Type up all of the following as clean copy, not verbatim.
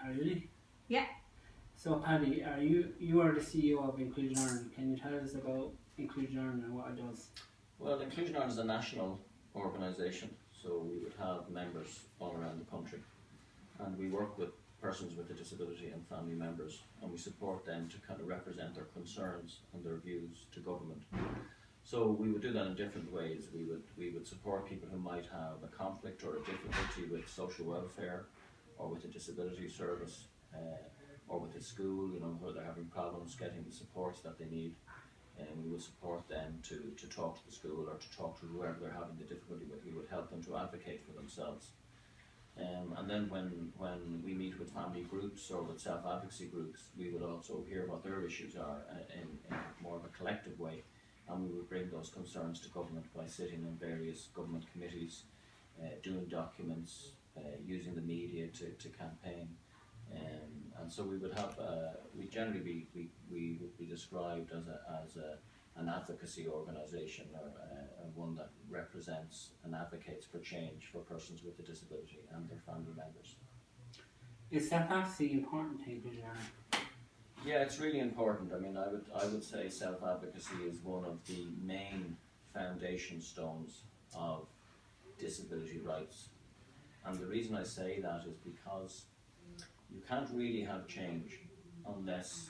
Are you ready? Yeah. So Paddy, you are the CEO of Inclusion Ireland. Can you tell us about Inclusion Ireland and what it does? Well, Inclusion Ireland is a national organisation, so we would have members all around the country, and we work with persons with a disability and family members, and we support them to kind of represent their concerns and their views to government. So we would do that in different ways. We would support people who might have a conflict or a difficulty with social welfare, or with a disability service, or with a school, where they're having problems getting the supports that they need. And we would support them to talk to the school or to talk to whoever they're having the difficulty with. We would help them to advocate for themselves. And then when we meet with family groups or with self-advocacy groups, we would also hear what their issues are in more of a collective way, and we would bring those concerns to government by sitting in various government committees, doing documents, using the media to campaign. And so we would have, we generally we would be described as an advocacy organisation, or one that represents and advocates for change for persons with a disability and their family members. Is self-advocacy important to Inclusion Ireland? Yeah, it's really important. I mean, I would say self-advocacy is one of the main foundation stones of disability rights. And the reason I say that is because you can't really have change unless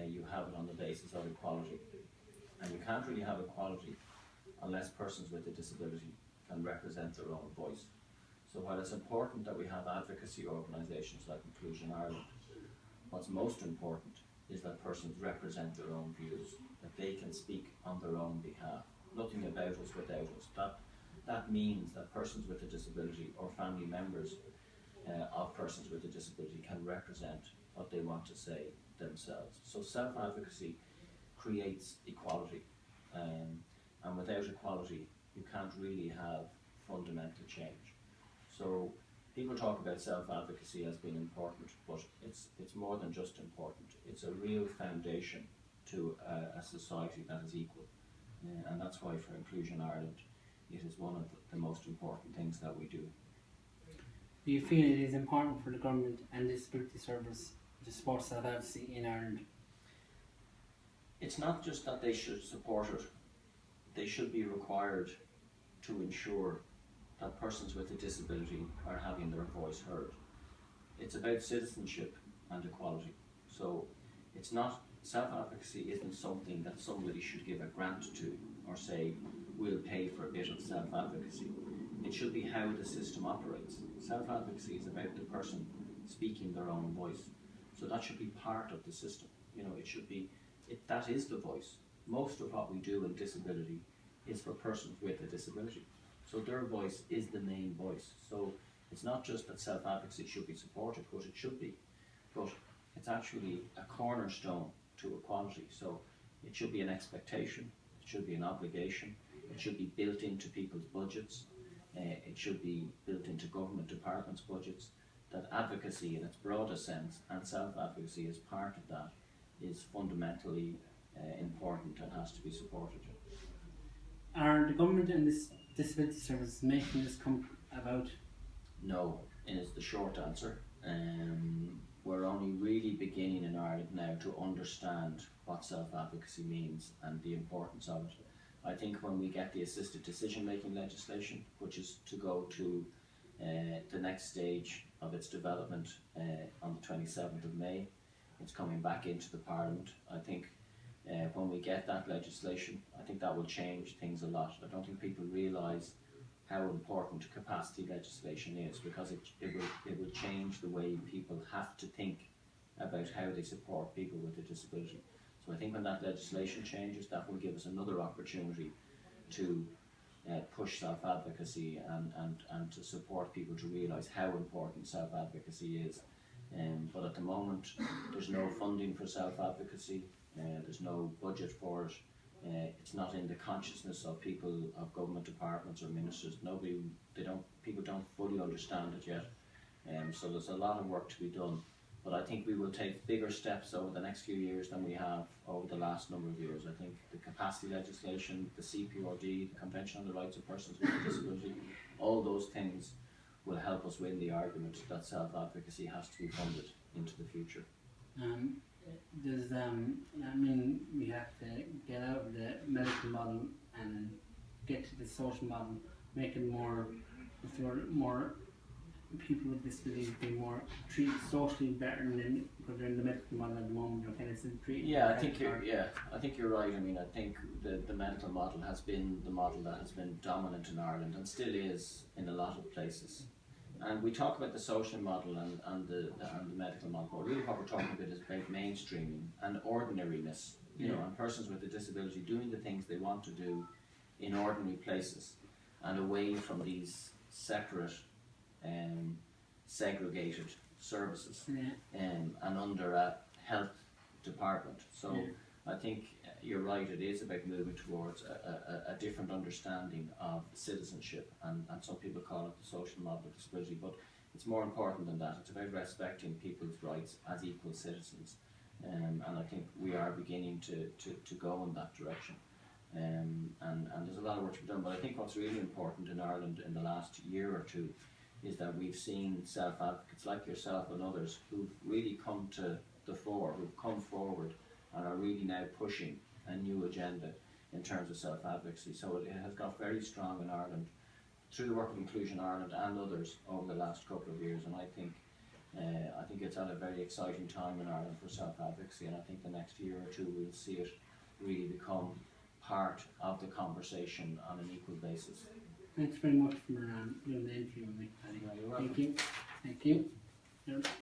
you have it on the basis of equality. And you can't really have equality unless persons with a disability can represent their own voice. So while it's important that we have advocacy organisations like Inclusion Ireland, what's most important is that persons represent their own views, that they can speak on their own behalf. Nothing about us without us. That means that persons with a disability or family members of persons with a disability can represent what they want to say themselves. So self-advocacy creates equality, and without equality you can't really have fundamental change. So people talk about self-advocacy as being important, but it's more than just important. It's a real foundation to a society that is equal, and that's why for Inclusion Ireland it is one of the most important things that we do. Do you feel it is important for the government and disability service to support self-advocacy in Ireland? It's not just that they should support it, they should be required to ensure that persons with a disability are having their voice heard. It's about citizenship and equality. So it's not, self-advocacy isn't something that somebody should give a grant to or say, we'll pay for a bit of self-advocacy. It should be how the system operates. Self-advocacy is about the person speaking their own voice. So that should be part of the system. It should be, that is the voice. Most of what we do in disability is for persons with a disability. So their voice is the main voice. So it's not just that self-advocacy should be supported, but it should be. But it's actually a cornerstone to equality. So it should be an expectation, it should be an obligation, it should be built into people's budgets, it should be built into government departments' budgets, that advocacy in its broadest sense, and self-advocacy as part of that, is fundamentally important and has to be supported. Are the government and this disability service making this come about? No, is the short answer. We're only really beginning in Ireland now to understand what self-advocacy means and the importance of it. I think when we get the assisted decision-making legislation, which is to go to the next stage of its development on the 27th of May, it's coming back into the Parliament. I think when we get that legislation, I think that will change things a lot. I don't think people realise how important capacity legislation is, because it will change the way people have to think about how they support people with a disability. So I think when that legislation changes, that will give us another opportunity to push self-advocacy and to support people to realise how important self-advocacy is. But at the moment, there's no funding for self-advocacy, there's no budget for it, it's not in the consciousness of people, of government departments or ministers. People don't fully understand it yet. So there's a lot of work to be done. But I think we will take bigger steps over the next few years than we have over the last number of years. I think the capacity legislation, the CPRD, the Convention on the Rights of Persons with a Disability, all those things will help us win the argument that self-advocacy has to be funded into the future. I mean, we have to get out of the medical model and get to the social model, make it more, more people with disabilities being more treated socially better than because they're in the medical model at the moment. They're kind of still treated. Yeah, I think you're right. I mean, I think the medical model has been the model that has been dominant in Ireland and still is in a lot of places. And we talk about the social model and the medical model, but really what we're talking about is about mainstreaming and ordinariness, you know, and persons with a disability doing the things they want to do in ordinary places and away from these separate, segregated services and under a health department. So I think you're right, it is about moving towards a different understanding of citizenship, and some people call it the social model of disability, but it's more important than that. It's about respecting people's rights as equal citizens, and I think we are beginning to go in that direction. And there's a lot of work to be done, but I think what's really important in Ireland in the last year or two is that we've seen self-advocates like yourself and others who've really come to the fore, who've come forward and are really now pushing a new agenda in terms of self-advocacy. So it has got very strong in Ireland through the work of Inclusion Ireland and others over the last couple of years, and I think it's at a very exciting time in Ireland for self-advocacy, and I think the next year or two we'll see it really become part of the conversation on an equal basis. Thanks very much for doing the interview with me, Paddy. Thank you. Thank you.